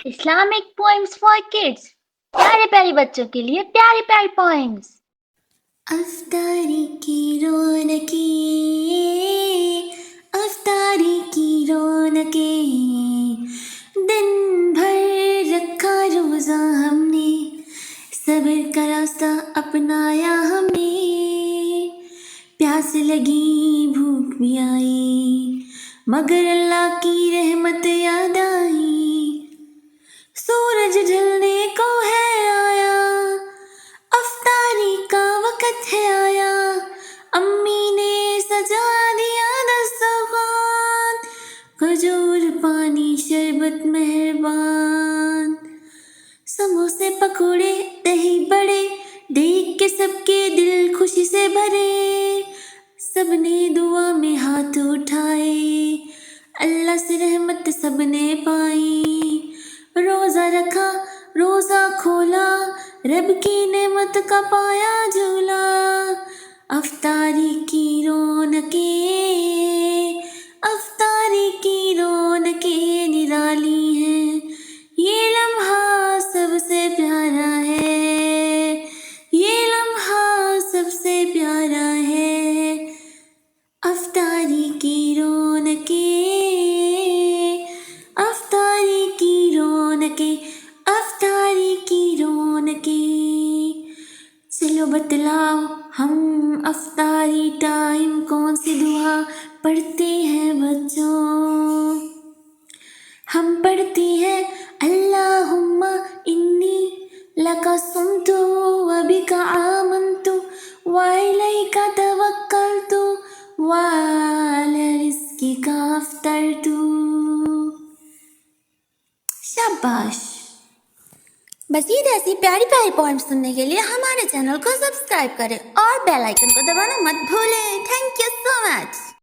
Islamic poems for kids. प्यारे प्यारे बच्चों के लिए प्यारी प्यारी poems. अफ्तारी की रौनके, अफ्तारी की रौनके, दिन भर रखा रोज़ा हमने, सब्र का रास्ता अपनाया हमने, प्यास लगी भूख भी आई, मगर अल्लाह की रहमत याद आई, सूरज ढलने को है आया, अफ्तारी का वक़्त है आया, अम्मी ने सजा दिया दस्तरख़्वान, खजूर पानी शरबत मेहरबान, समोसे पकोड़े दही बड़े, देख के सबके दिल खुशी से भरे, सबने दुआ में हाथ उठाए, अल्लाह से रहमत सबने पाई, रोज़ा रखा रोज़ा खोला, रब की नेमत का पाया झूला, अफ्तारी की रौनके, अफ्तारी की रौनके निराली हैं, ये लम्हा सबसे प्यारा है, ये लम्हा सबसे प्यारा है, अफ्तारी की रौनके, अफ्तारी की रौनके, अफ्तारी की रौनके, चलो बतलाओ हम अफ्तारी टाइम कौन सी दुआ पढ़ते हैं बच्चों, हम पढ़ते हैं अल्लाहुम्मा इन्नी लका सुमतु व बिका आमन्तु व इलैका तवक्कलतु व अला रिज़्क़िका अफ़्तरतु। शाबाश। मज़ीद ऐसी प्यारी प्यारी पॉइंट्स सुनने के लिए हमारे चैनल को सब्सक्राइब करें और बेल आइकन को दबाना मत भूलें। Thank you so much.